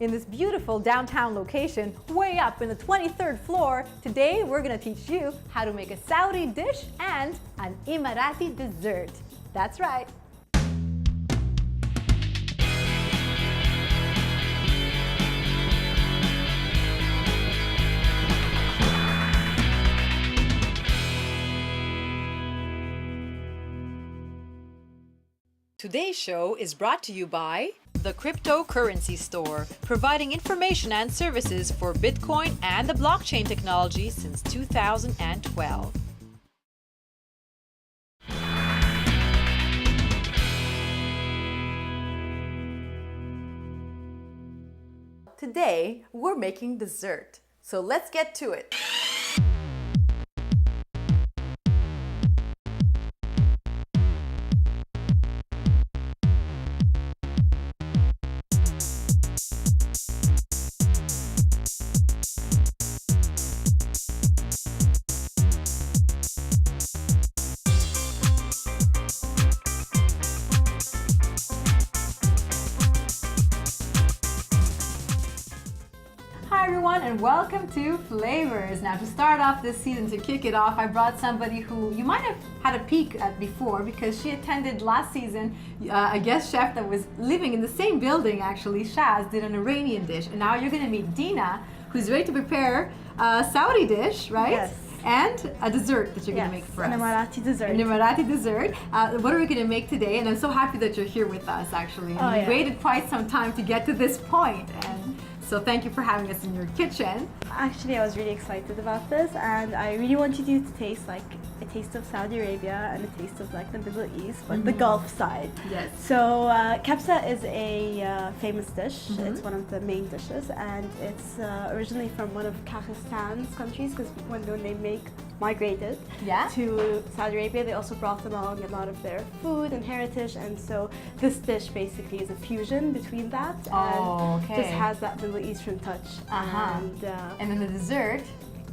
In this beautiful downtown location, way up in the 23rd floor, today we're gonna teach you how to make a Saudi dish and an Emirati dessert. That's right. Today's show is brought to you by the Cryptocurrency Store, providing information and services for Bitcoin and the blockchain technology since 2012. Today, we're making dessert, so let's get to it. Hi everyone and welcome to Flavors. Now to start off this season, to kick it off, I brought somebody who you might have had a peek at before because she attended last season a guest chef that was living in the same building actually. Shaz did an Iranian dish, and now you're going to meet Dina, who's ready to prepare a Saudi dish, right? Yes. And a dessert that you're going to make for us. An Emirati dessert. An Emirati dessert. What are we going to make today? And I'm so happy that you're here with us actually. And we waited quite some time to get to this point. And so thank you for having us in your kitchen. Actually, I was really excited about this, and I really wanted you to taste like a taste of Saudi Arabia and a taste of like the Middle East, but the Gulf side. Yes. So kebsa is a famous dish. It's one of the main dishes, and it's originally from one of Kazakhstan's countries, because when they migrated to Saudi Arabia, they also brought along a lot of their food and heritage, and so this dish basically is a fusion between that and just has that Middle Eastern touch. And then the dessert.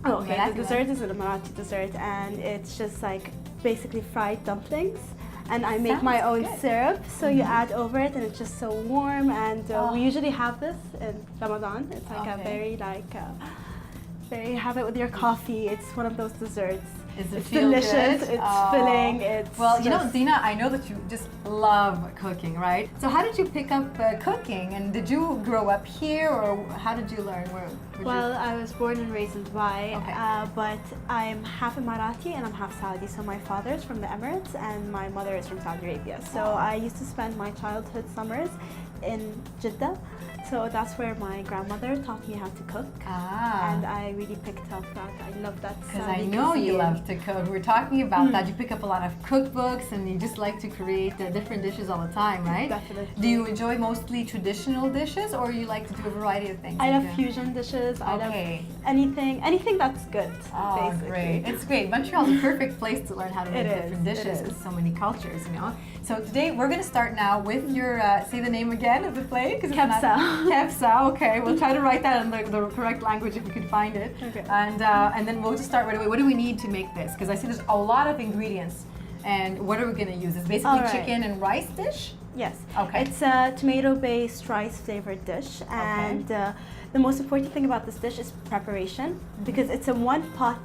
The dessert is an Emirati dessert, and it's just like basically fried dumplings. And I make my own syrup, so you add over it, and it's just so warm. And we usually have this in Ramadan. It's like a very very have it with your coffee. It's one of those desserts. It's delicious. Good? It's filling. It's you know, Dina, I know that you just love cooking, right? So how did you pick up cooking? And did you grow up here, or how did you learn? Well, I was born and raised in Dubai, but I'm half Emirati and I'm half Saudi. So my father is from the Emirates and my mother is from Saudi Arabia. So I used to spend my childhood summers in Jeddah. So that's where my grandmother taught me how to cook, and I really picked up that. I love that. Because I know you love to cook. We were talking about that. You pick up a lot of cookbooks, and you just like to create different dishes all the time, right? Definitely. Do you enjoy mostly traditional dishes, or you like to do a variety of things? I love fusion dishes. I love anything that's good. Oh, basically. Great! It's great. Montreal's a perfect place to learn how to make different dishes. So many cultures, you know. So today we're going to start now with your say the name again of the plate. Kebsa. Kebsa. Okay, we'll try to write that in the correct language if we can find it. Okay. And then we'll just start right away. What do we need to make this? Because I see there's a lot of ingredients. And what are we going to use? It's basically chicken and rice dish? Yes. Okay. It's a tomato-based rice-flavored dish, and the most important thing about this dish is preparation, because it's a one-pot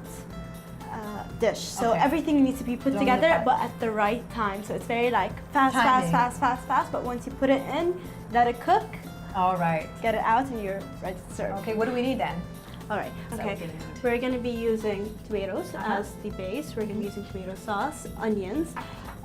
dish. So everything needs to be put together, but at the right time. So it's very like fast. But once you put it in, let it cook. All right. Get it out, and you're ready to serve. Okay. What do we need then? All right. Okay. We're going to be using tomatoes as the base. We're going to be using tomato sauce, onions,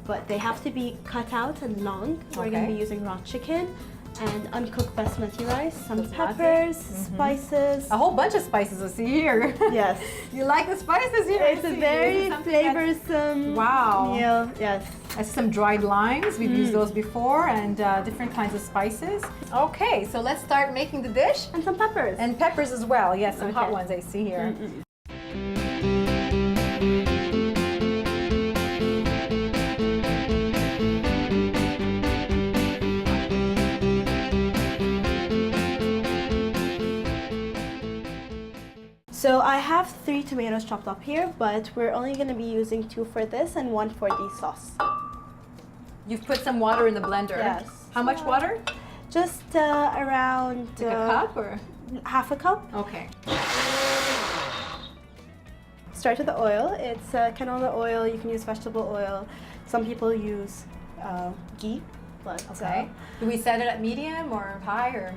but they have to be cut out and long. We're going to be using raw chicken and uncooked basmati rice, some peppers, spices. A whole bunch of spices I see here. Yes. You like the spices here? It's a very flavorsome meal. Yes. I see some dried limes. We've used those before, and different kinds of spices. Okay, so let's start making the dish. And some peppers. And peppers as well. Yes, some hot ones I see here. So I have 3 tomatoes chopped up here, but we're only going to be using 2 for this and 1 for the sauce. You've put some water in the blender. Yes. How much water? Just around like a cup or half a cup. Okay. Start with the oil. It's canola oil. You can use vegetable oil. Some people use ghee, but okay. Do we set it at medium or high or?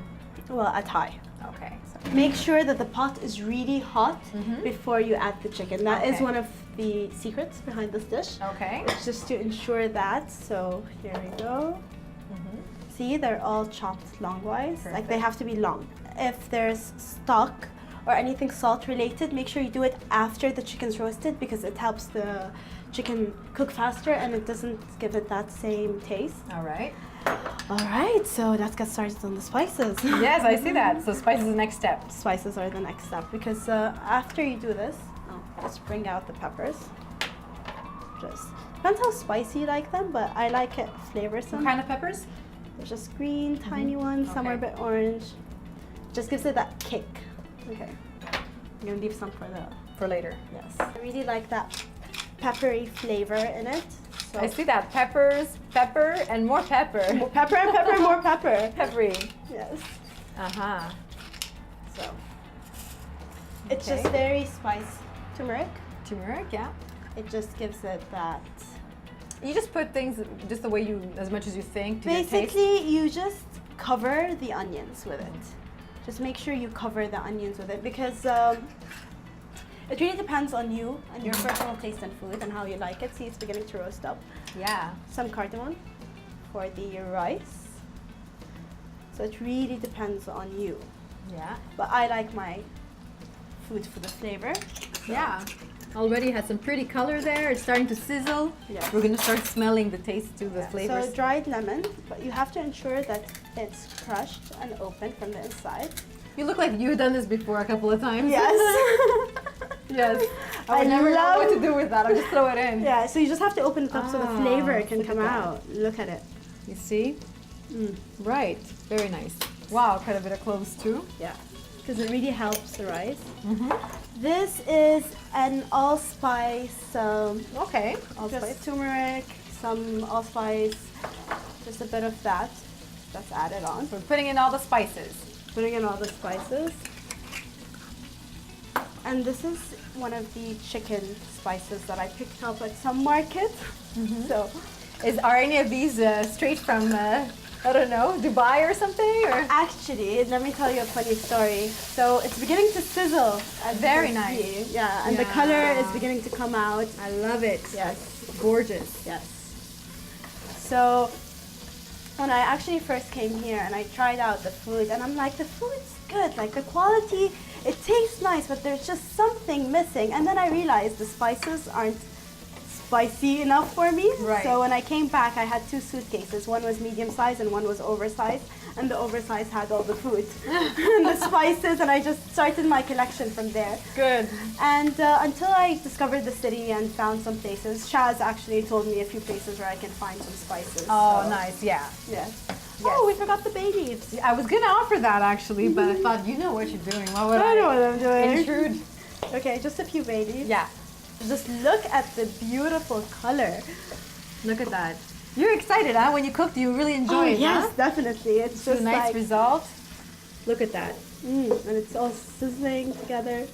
Well, at high. Okay. So make sure that the pot is really hot before you add the chicken. That is one of the secrets behind this dish. Okay. It's just to ensure that. So here we go. See, they're all chopped longwise. Perfect. Like they have to be long. If there's stock or anything salt related, make sure you do it after the chicken's roasted because it helps the chicken cook faster and it doesn't give it that same taste. All right. All right, so let's get started on the spices. Yes, I see that. So spices is the next step. Spices are the next step because after you do this, just bring out the peppers. Just depends how spicy you like them, but I like it flavorsome. What kind of peppers? They're just green, tiny ones. Some are a bit orange. Just gives it that kick. Okay, I'm gonna leave some for later. Yes, I really like that peppery flavor in it. So I see that pepper, and more pepper. More pepper and pepper, more pepper. Peppery. Yes. So. It's just very spicy. Turmeric. Turmeric, yeah. It just gives it that. You just put things just the way you, as much as you think. Basically, you just cover the onions with it. Just make sure you cover the onions with it because it really depends on you and your personal taste in food and how you like it. See, it's beginning to roast up. Yeah. Some cardamom for the rice. So it really depends on you. Yeah. But I like my food for the flavor. So. Yeah. Already has some pretty color there. It's starting to sizzle. Yes. We're going to start smelling the taste to the flavors. So dried lemon, but you have to ensure that it's crushed and open from the inside. You look like you've done this before a couple of times. Yes. Yes. I would never know what to do with that. I'll just throw it in. Yeah, so you just have to open it up so the flavor can come out. Look at it. You see? Right. Very nice. Wow, quite a bit of cloves too. Yeah, because it really helps the rice. This is an allspice. Okay. Just turmeric, some allspice, just a bit of that. That's added on. So we're putting in all the spices. Putting in all the spices. And this is one of the chicken spices that I picked up at some market. So, are any of these straight from I don't know, Dubai or something? Or? Actually, let me tell you a funny story. So it's beginning to sizzle. Very nice. See. Yeah, and the color is beginning to come out. I love it. Yes. Gorgeous. Yes. So when I actually first came here and I tried out the food and I'm like, the food's good. Like the quality, it tastes nice, but there's just something missing. And then I realized the spices aren't spicy enough for me. Right. So when I came back, I had 2 suitcases. One was medium size and one was oversized. And the oversized had all the food and the spices, and I just started my collection from there. Good. And until I discovered the city and found some places, Shaz actually told me a few places where I can find some spices. Oh, so. Nice. Yeah. Yeah. Yes. Oh, we forgot the bay leaves. I was gonna offer that actually, but I thought you know what you're doing. Why would I know what I'm doing. Intrude. Okay, just a few bay leaves. Yeah. Just look at the beautiful color. Look at that. You're excited, huh? When you cooked, you really enjoyed it, yes, huh? Definitely. It's just a nice like, result. Look at that. And it's all sizzling together.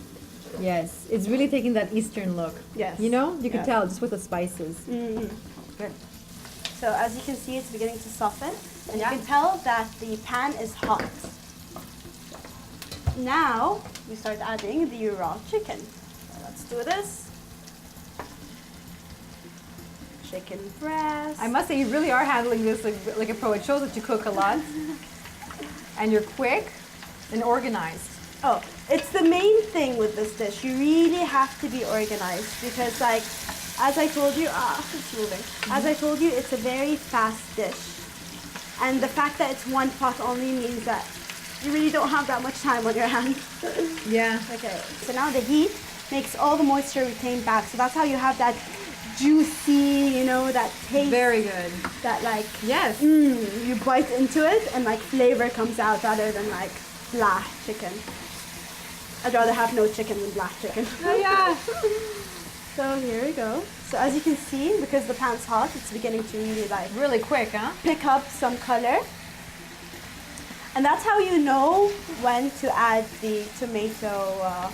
Yes, it's really taking that Eastern look. Yes. You know, you can tell just with the spices. Good. So as you can see, it's beginning to soften. And you can tell that the pan is hot. Now, we start adding the raw chicken. So let's do this. Chicken breast. I must say, you really are handling this like a pro. It shows that you cook a lot. And you're quick and organized. Oh, it's the main thing with this dish. You really have to be organized because, like, as I told you, it's moving. As I told you, it's a very fast dish. And the fact that it's one pot only means that you really don't have that much time on your hands. Yeah. Okay, so now the heat makes all the moisture retain back. So that's how you have that juicy, you know, that taste. Very good. That like, yes. You bite into it and like flavor comes out rather than like blah chicken. I'd rather have no chicken than blah chicken. Oh yeah. So here we go. So as you can see, because the pan's hot, it's beginning to really like really quick, huh? pick up some color. And that's how you know when to add the tomato.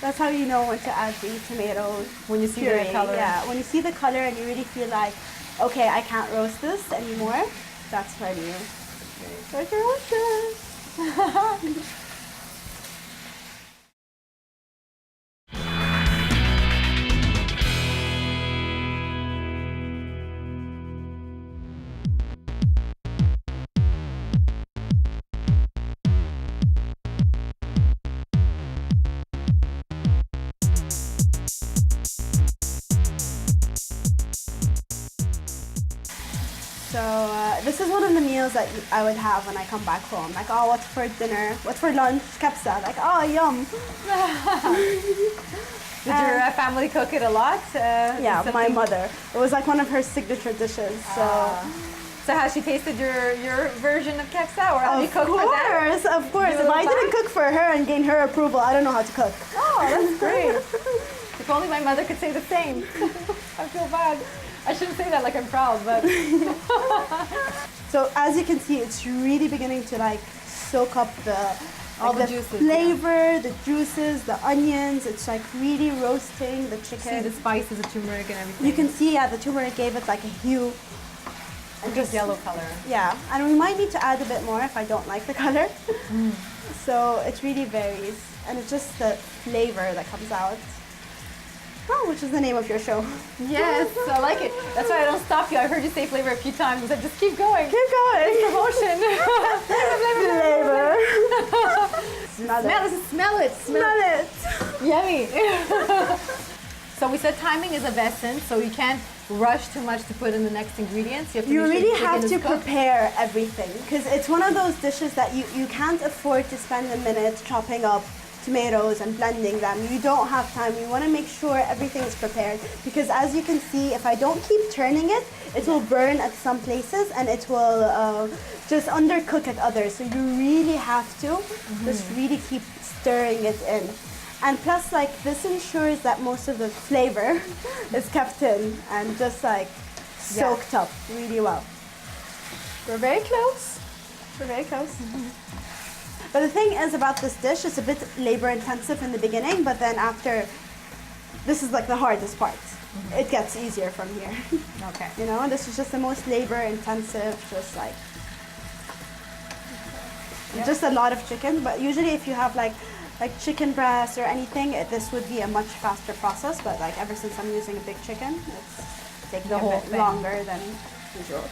That's how you know when to add the tomato when you see puree. the color. Yeah, when you see the color and you really feel like, okay, I can't roast this anymore. That's when you start to roast it. So this is one of the meals that I would have when I come back home. Like, oh, what's for dinner? What's for lunch? Kabsa. Like, oh, yum. Did your family cook it a lot? Yeah, my mother. It was like one of her signature dishes. So has she tasted your version of kefsa, or have you cooked for them? Of course. If I didn't cook for her and gain her approval, I don't know how to cook. Oh, that's great. If only my mother could say the same. I feel bad. I shouldn't say that like I'm proud, but... So as you can see, it's really beginning to like soak up all the juices, flavor, the juices, the onions. It's like really roasting the chicken. See the spices, the turmeric and everything. You can see, the turmeric gave it like a hue. And just yellow color. Yeah, and we might need to add a bit more if I don't like the color. So it really varies, and it's just the flavor that comes out. Oh, which is the name of your show. Yes, I like it. That's why I don't stop you. I heard you say flavor a few times. I said, just keep going. Keep going. Promotion. Flavor. Smell it. Smell it. Yummy. So we said timing is of essence, so you can't rush too much to put in the next ingredients. You really have to prepare everything, because it's one of those dishes that you can't afford to spend a minute chopping up tomatoes and blending them. You don't have time. You want to make sure everything is prepared, because as you can see, if I don't keep turning it, it will burn at some places and it will just undercook at others. So you really have to just really keep stirring it in. And plus, like, this ensures that most of the flavor is kept in and just like soaked up really well. We're very close. We're very close. But the thing is about this dish, it's a bit labor intensive in the beginning, but then after, this is like the hardest part. It gets easier from here. Okay. You know, this is just the most labor intensive, just like, just a lot of chicken. But usually if you have like chicken breast or anything, this would be a much faster process. But like ever since I'm using a big chicken, it's taking a bit longer than usual.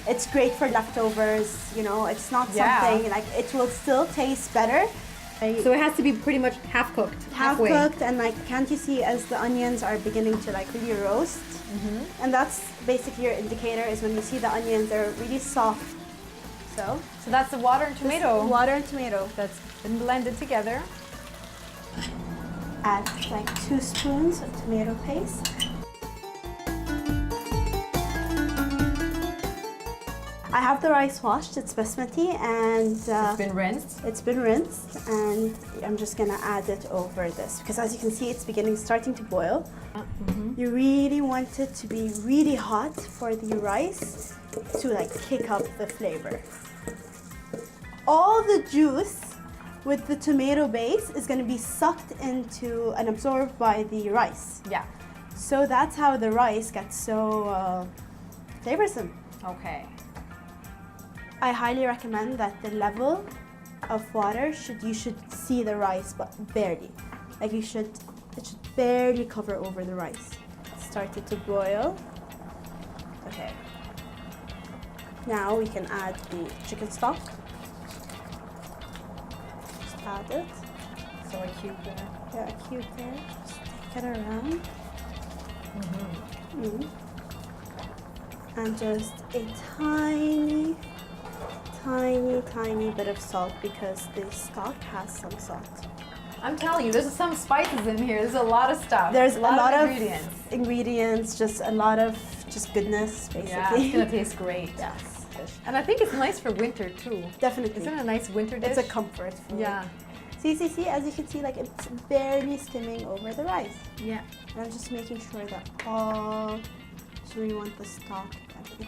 It's great for leftovers, you know, it's not something, like, it will still taste better. So it has to be pretty much half cooked. Half cooked, and like, can't you see as the onions are beginning to like really roast? And that's basically your indicator, is when you see the onions, they're really soft. So that's the water and tomato. Water and tomato. That's been blended together. Add like 2 spoons of tomato paste. I have the rice washed, it's basmati, and it's been rinsed. It's been rinsed, and I'm just gonna add it over this, because as you can see, it's starting to boil. You really want it to be really hot for the rice to like kick up the flavor. All the juice with the tomato base is gonna be sucked into and absorbed by the rice. Yeah. So that's how the rice gets so flavorsome. Okay. I highly recommend that the level of water you should see the rice, but barely. Like it should barely cover over the rice. It started to boil. Okay. Now we can add the chicken stock. Just add it. So a cube there. Yeah, a cube there. Just take it around. And just a tiny bit of salt, because the stock has some salt. I'm telling you, there's some spices in here. There's a lot of stuff. There's a lot of ingredients. Just a lot of goodness, basically. Yeah, it's gonna taste great. Yes. And I think it's nice for winter too. Definitely. Isn't it a nice winter dish? It's a comfort food. Yeah. See, as you can see, like it's barely skimming over the rice. Yeah. And I'm just making sure that so you want the stock.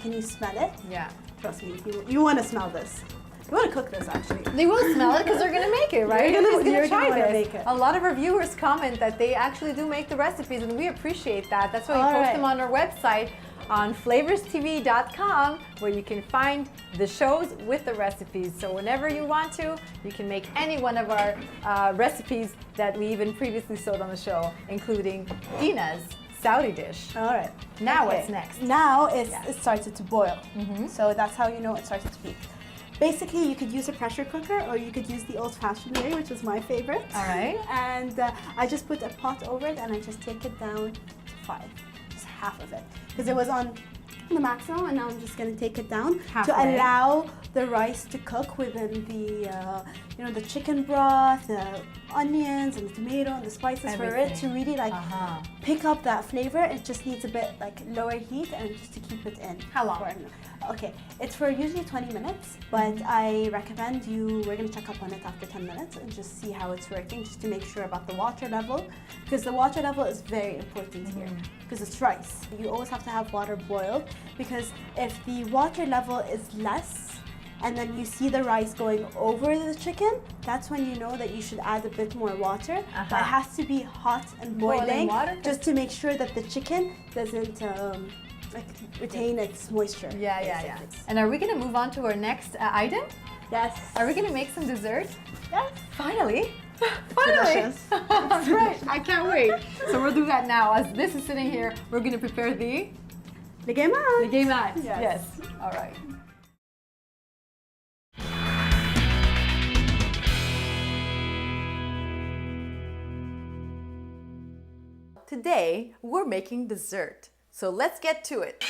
Can you smell it? Yeah. Trust me, you want to smell this. You want to cook this, actually. They will smell it because they're going to make it, right? You're try gonna this. make it. A lot of our viewers comment that they actually do make the recipes, and we appreciate that. That's why we post them on our website on flavorstv.com, where you can find the shows with the recipes. So whenever you want to, you can make any one of our recipes that we even previously showed on the show, including Dina's Saudi dish. All right. Now what's next? Now it started to boil. So that's how you know it started to peak. Basically, you could use a pressure cooker or you could use the old-fashioned way, which is my favorite. All right. And I just put a pot over it and I just take it down to 5, just half of it. Because it was on the maximum, and now I'm just going to take it down to allow the rice to cook within the, the chicken broth, the onions and the tomato and the spices for it to really pick up that flavor. It just needs a bit like lower heat and just to keep it in. How long? Okay, it's for usually 20 minutes, but I recommend we're going to check up on it after 10 minutes and just see how it's working, just to make sure about the water level, because the water level is very important here, because it's rice. You always have to have water boiled, because if the water level is less, and then you see the rice going over the chicken, that's when you know that you should add a bit more water. But it has to be hot and boiling water, just to make sure that the chicken doesn't retain its moisture. Yeah. And are we going to move on to our next item? Yes. Are we going to make some dessert? Yes. Finally. Delicious. That's right. I can't wait. So we'll do that now. As this is sitting here, we're going to prepare the Legaimat. Legaimat. Yes. All right. Today, we're making dessert. So let's get to it.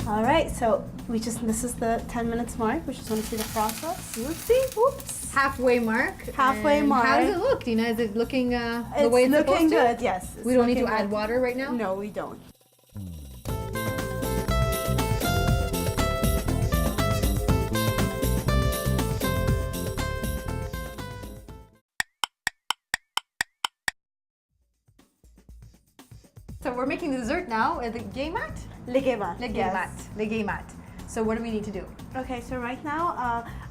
Alright, so this is the 10 minutes mark. We just want to see the process. Let's see. Oops. Halfway mark. Halfway mark. How does it look, Dina? Is it looking the way it's supposed to? It's looking good, yes. We don't need to add water right now? No, we don't. So we're making the dessert now. The Legaimat? Legaimat. Legaimat. So what do we need to do? Okay, so right now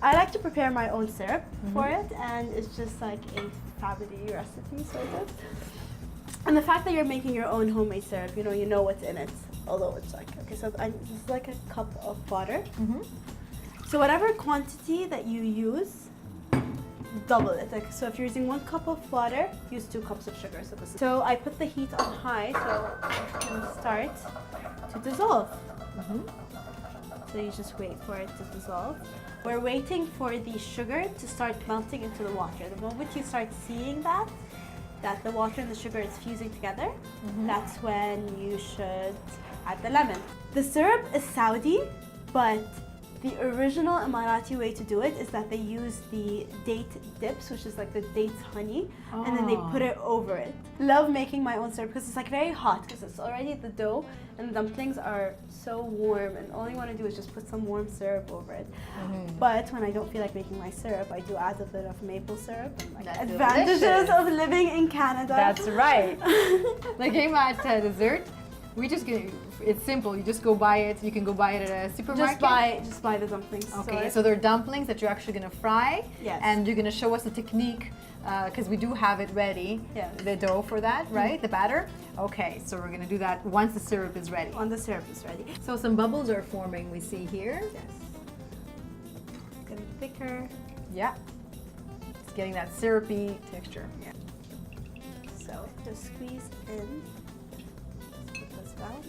I like to prepare my own syrup for it, and it's just like a family recipe sort of. And the fact that you're making your own homemade syrup, you know what's in it. Although it's like, okay, so this is like a cup of water. So whatever quantity that you use, double it. Like, so if you're using 1 cup of water, use 2 cups of sugar. So I put the heat on high so it can start to dissolve. So you just wait for it to dissolve. We're waiting for the sugar to start melting into the water. The moment you start seeing that the water and the sugar is fusing together, that's when you should add the lemon. The syrup is Saudi, but the original Emirati way to do it is that they use the date dips, which is like the dates honey, and then they put it over it. Love making my own syrup because it's like very hot, because it's already the dough and the dumplings are so warm, and all you want to do is just put some warm syrup over it. But when I don't feel like making my syrup, I do add a bit of maple syrup. And like advantages of living in Canada. That's right. Legaimat dessert. It's simple. You just go buy it. You can go buy it at a supermarket. Just buy the dumplings. Okay, so they're dumplings that you're actually going to fry. Yes. And you're going to show us the technique, because we do have it ready. Yeah. The dough for that, right? The batter. Okay, so we're going to do that once the syrup is ready. When the syrup is ready. So some bubbles are forming, we see here. Yes. It's getting thicker. Yeah. It's getting that syrupy texture. Yeah. So just squeeze in. Put this down.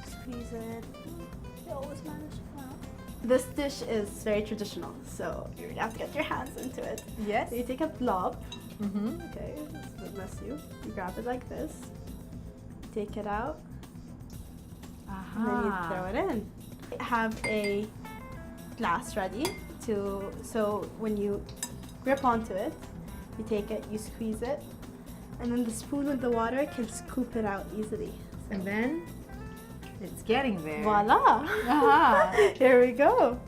Squeeze it. You always manage to come out. This dish is very traditional, so you really have to get your hands into it. Yes. So you take a blob Okay, bless you. You grab it like this, take it out, and then you throw it in. Have a glass ready so when you grip onto it, you take it, you squeeze it, and then the spoon with the water can scoop it out easily. So. And then it's getting there. Voila! Here we go.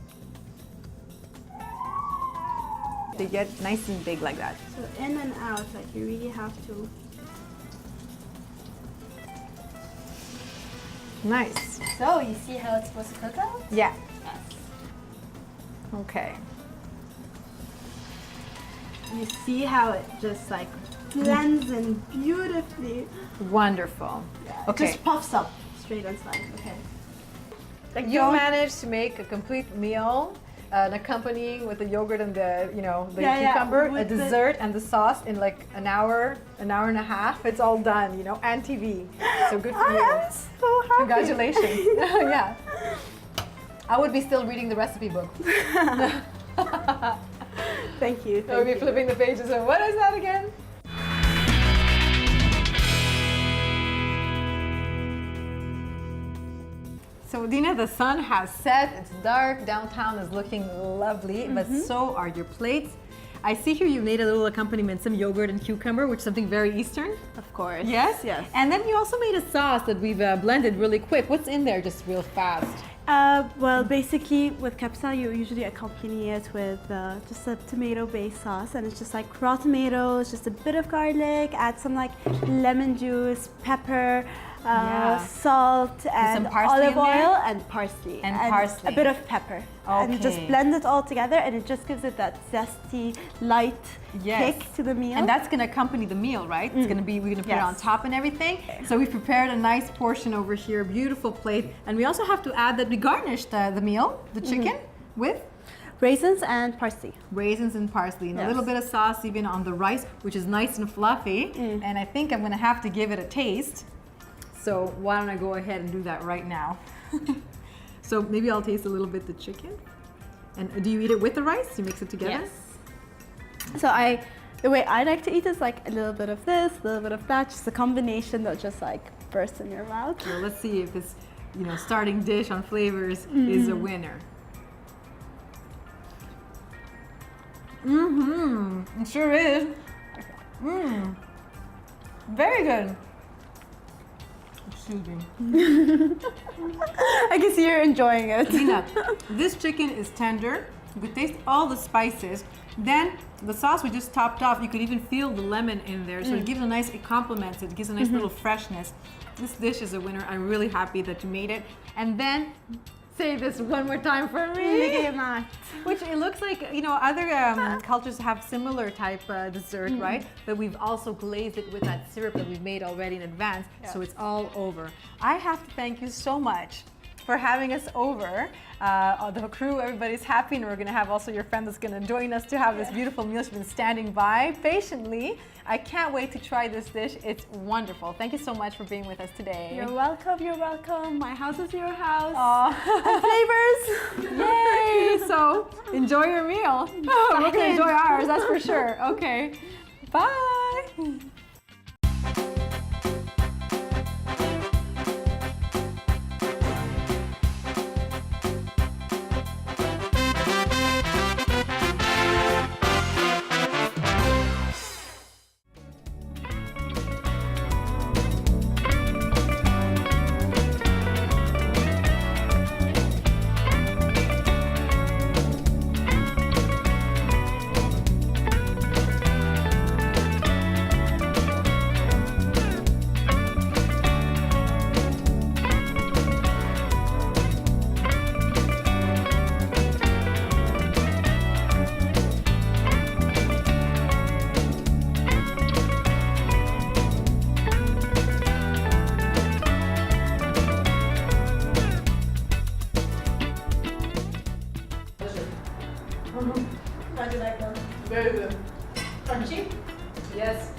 They get nice and big like that. So in and out, like you really have to. Nice. So you see how it's supposed to cook out? Yeah. Yes. Okay. You see how it just like blends in beautifully. Wonderful. Yeah, Okay. It just puffs up straight inside. Okay. Like You managed to make a complete meal, accompanying with the yogurt and the cucumber, a dessert and the sauce in like an hour and a half. It's all done, and TV. So good for you. I am so happy. Congratulations. Yeah. I would be still reading the recipe book. Thank you. I would be flipping the pages and what is that again? So Dina, the sun has set, it's dark, downtown is looking lovely, but so are your plates. I see here you made a little accompaniment, some yogurt and cucumber, which is something very Eastern. Of course. Yes? Yes. And then you also made a sauce that we've blended really quick. What's in there just real fast? Well, basically with kapsa, you usually accompany it with just a tomato-based sauce, and it's just like raw tomatoes, just a bit of garlic, add some like lemon juice, pepper, salt, and olive oil, and parsley. And parsley. A bit of pepper. And you just blend it all together, and it just gives it that zesty, light kick to the meal. And that's going to accompany the meal, right? It's going to be, we're going to put it on top and everything. So we've prepared a nice portion over here, beautiful plate. And we also have to add that we garnished the meal, the chicken, with raisins and parsley. Raisins and parsley, and a little bit of sauce even on the rice, which is nice and fluffy. And I think I'm going to have to give it a taste. So why don't I go ahead and do that right now? So maybe I'll taste a little bit the chicken. And do you eat it with the rice? You mix it together? Yes. So the way I like to eat is like a little bit of this, a little bit of that, just a combination that just like bursts in your mouth. Well, let's see if this, starting dish on flavors is a winner. It sure is. Very good. Excuse me. I can see you're enjoying it. Dina, this chicken is tender. You could taste all the spices. Then the sauce we just topped off, you could even feel the lemon in there. So it complements it, gives a nice little freshness. This dish is a winner. I'm really happy that you made it. And then, say this one more time for me. Which it looks like, other cultures have similar type dessert, right? But we've also glazed it with that syrup that we've made already in advance. Yeah. So it's all over. I have to thank you so much for having us over. The crew, everybody's happy, and we're going to have also your friend that's going to join us to have this beautiful meal. She's been standing by patiently. I can't wait to try this dish. It's wonderful. Thank you so much for being with us today. You're welcome. You're welcome. My house is your house. And flavors. Yay! So enjoy your meal. We're going to enjoy ours, that's for sure. Okay. Bye. How do you like them? Very good. Crunchy? Yes.